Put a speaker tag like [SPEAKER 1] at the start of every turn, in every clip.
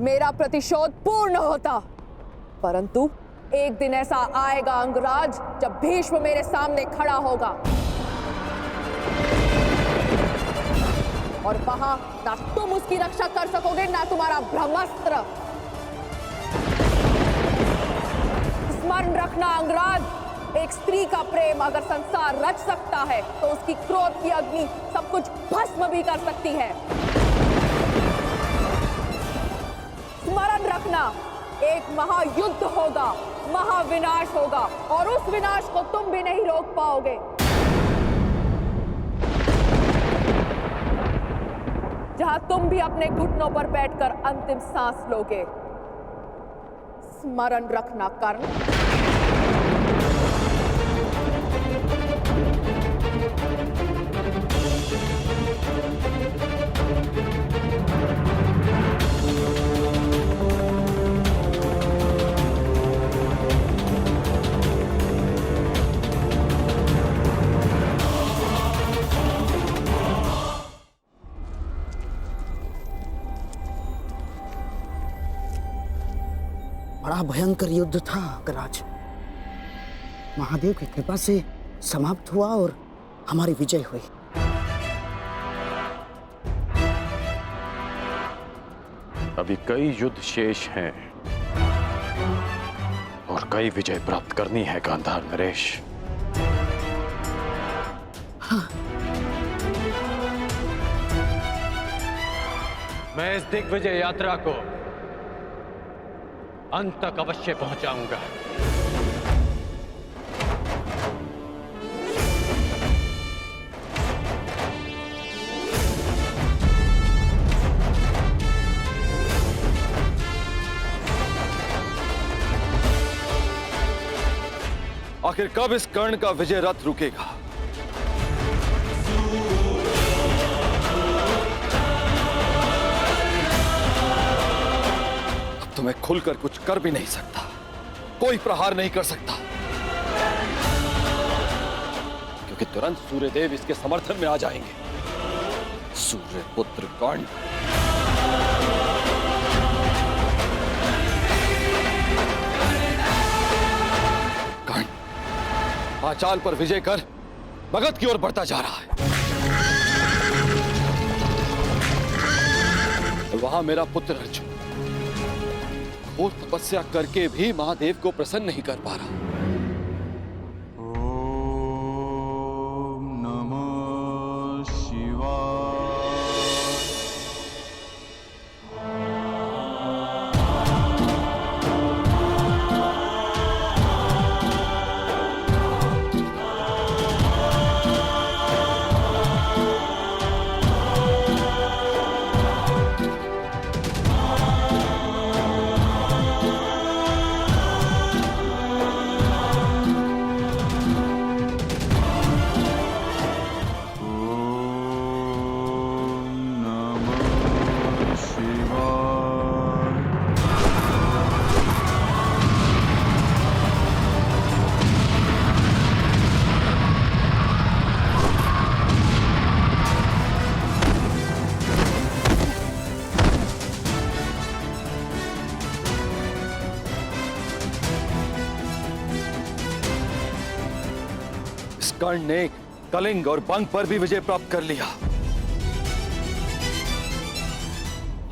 [SPEAKER 1] मेरा प्रतिशोध पूर्ण होता। परंतु एक दिन ऐसा आएगा अंगराज जब भीष्म मेरे सामने खड़ा होगा और वहां ना तुम उसकी रक्षा कर सकोगे ना तुम्हारा ब्रह्मास्त्र। स्मरण रखना अंगराज, एक स्त्री का प्रेम अगर संसार रच सकता है तो उसकी क्रोध की अग्नि सब कुछ भस्म भी कर सकती है। स्मरण रखना, एक महायुद्ध होगा, महाविनाश होगा और उस विनाश को तुम भी नहीं रोक पाओगे। जहां तुम भी अपने घुटनों पर बैठकर अंतिम सांस लोगे। स्मरण रखना कर्ण।
[SPEAKER 2] बड़ा भयंकर युद्ध था अंगराज। महादेव की कृपा से समाप्त हुआ और हमारी विजय हुई।
[SPEAKER 3] अभी कई युद्ध शेष हैं और कई विजय प्राप्त करनी है गांधार नरेश।
[SPEAKER 2] हाँ।
[SPEAKER 4] मैं इस दिग्विजय यात्रा को अंत तक अवश्य पहुंचाऊंगा।
[SPEAKER 5] आखिर कब इस कर्ण का विजय रथ रुकेगा? अब तो मैं खुलकर कुछ कर भी नहीं सकता, कोई प्रहार नहीं कर सकता, क्योंकि तुरंत सूर्यदेव इसके समर्थन में आ जाएंगे। सूर्यपुत्र कर्ण, पांचाल पर विजय कर मगध की ओर बढ़ता जा रहा है। वहां मेरा पुत्र अर्जुन घोर तपस्या करके भी महादेव को प्रसन्न नहीं कर पा रहा।
[SPEAKER 6] ओम नमः शिवाय।
[SPEAKER 5] कर्ण ने कलिंग और बंग पर भी विजय प्राप्त कर लिया।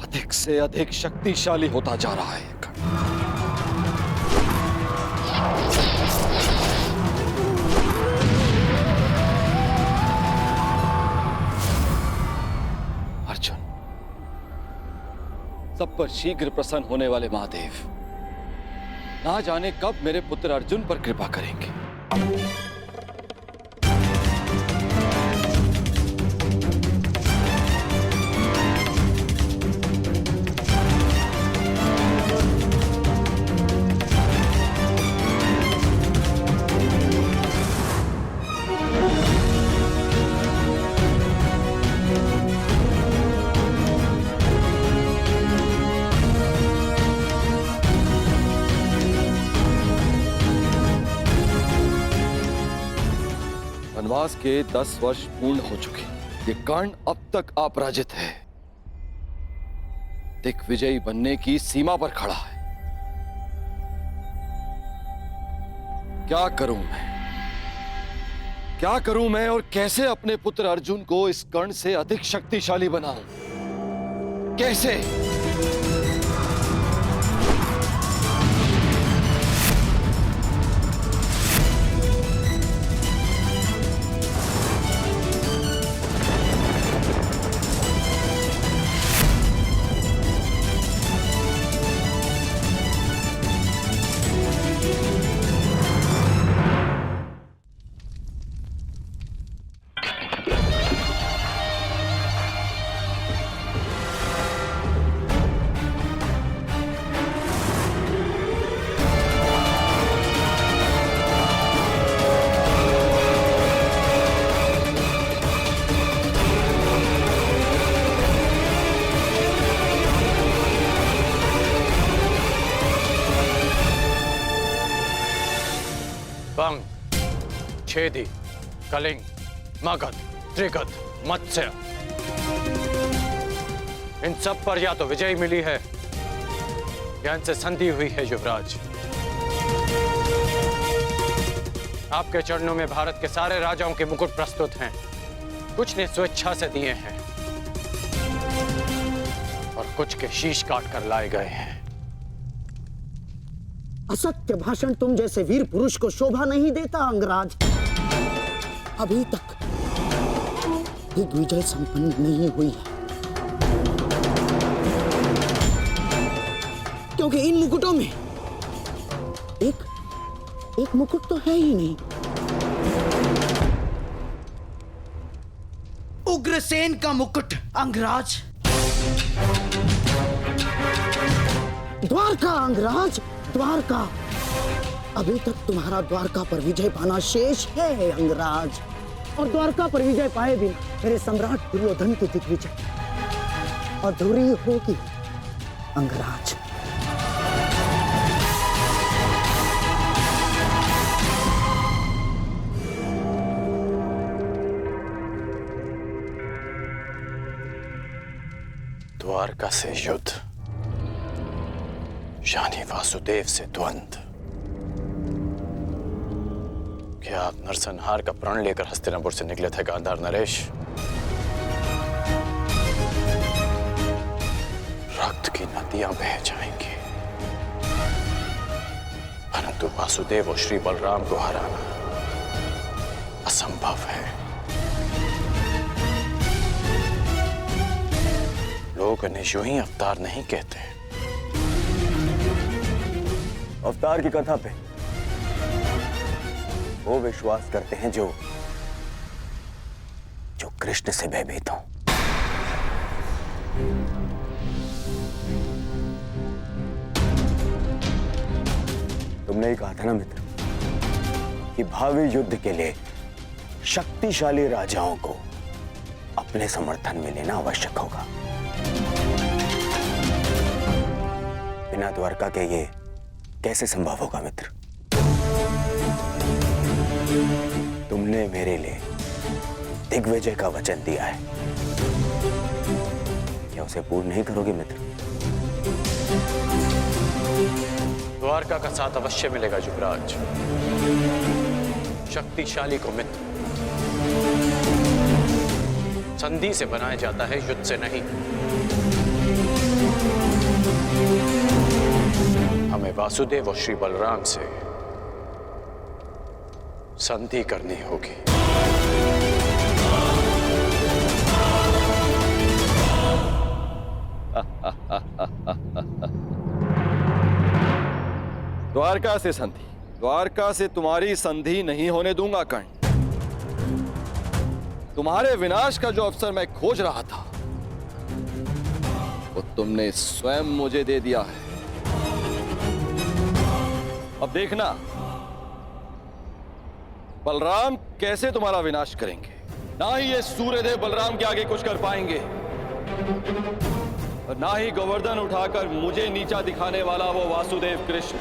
[SPEAKER 5] अधिक से अधिक शक्तिशाली होता जा रहा है अर्जुन। सब पर शीघ्र प्रसन्न होने वाले महादेव ना जाने कब मेरे पुत्र अर्जुन पर कृपा करेंगे। वनवास के 10 वर्ष पूर्ण हो चुके। ये कर्ण अब तक अपराजित है। दिग्विजयी बनने की सीमा पर खड़ा है। क्या करूं मैं और कैसे अपने पुत्र अर्जुन को इस कर्ण से अधिक शक्तिशाली बनाऊं? कैसे?
[SPEAKER 4] बंग, छेदी, कलिंग, मगध, त्रिगध, मत्स्य, इन सब पर या तो विजय मिली है या इनसे संधि हुई है। युवराज, आपके चरणों में भारत के सारे राजाओं के मुकुट प्रस्तुत हैं। कुछ ने स्वेच्छा से दिए हैं और कुछ के शीश काट कर लाए गए हैं।
[SPEAKER 2] असत्य भाषण तुम जैसे वीर पुरुष को शोभा नहीं देता अंगराज। अभी तक दिग्विजय संपन्न नहीं हुई है, क्योंकि इन मुकुटों में एक मुकुट तो है ही नहीं। उग्रसेन का मुकुट अंगराज। द्वारका अंगराज, द्वारका। अभी तक तुम्हारा द्वारका पर विजय पाना शेष है अंगराज, और द्वारका पर विजय पाए बिना मेरे सम्राट दुर्योधन की दिग्विजय अधूरी होगी अंगराज।
[SPEAKER 3] द्वारका से युद्ध यानी वासुदेव से द्वंद्व। क्या आप नरसंहार का प्रण लेकर हस्तिनापुर से निकले थे गांधार नरेश? रक्त की नदियां बह जाएंगी, परंतु वासुदेव और श्री बलराम को हराना असंभव है। लोग उन्हें यूं ही अवतार नहीं कहते।
[SPEAKER 7] अवतार की कथा पे वो विश्वास करते हैं जो कृष्ण से भयभीत हो। तुमने ही कहा था ना मित्र कि भावी युद्ध के लिए शक्तिशाली राजाओं को अपने समर्थन में लेना आवश्यक होगा। बिना द्वारका के ये कैसे संभव होगा मित्र? तुमने मेरे लिए दिग्विजय का वचन दिया है, क्या उसे पूर्ण नहीं करोगे मित्र?
[SPEAKER 3] द्वारका का साथ अवश्य मिलेगा युवराज। शक्तिशाली को मित्र संधि से बनाया जाता है, युद्ध से नहीं। हमें वासुदेव और श्री बलराम से संधि करनी होगी।
[SPEAKER 5] द्वारका से संधि? द्वारका से तुम्हारी संधि नहीं होने दूंगा कर्ण। तुम्हारे विनाश का जो अवसर मैं खोज रहा था वो तुमने स्वयं मुझे दे दिया है। अब देखना बलराम कैसे तुम्हारा विनाश करेंगे। ना ही ये सूर्यदेव बलराम के आगे कुछ कर पाएंगे और ना ही गोवर्धन उठाकर मुझे नीचा दिखाने वाला वो वासुदेव कृष्ण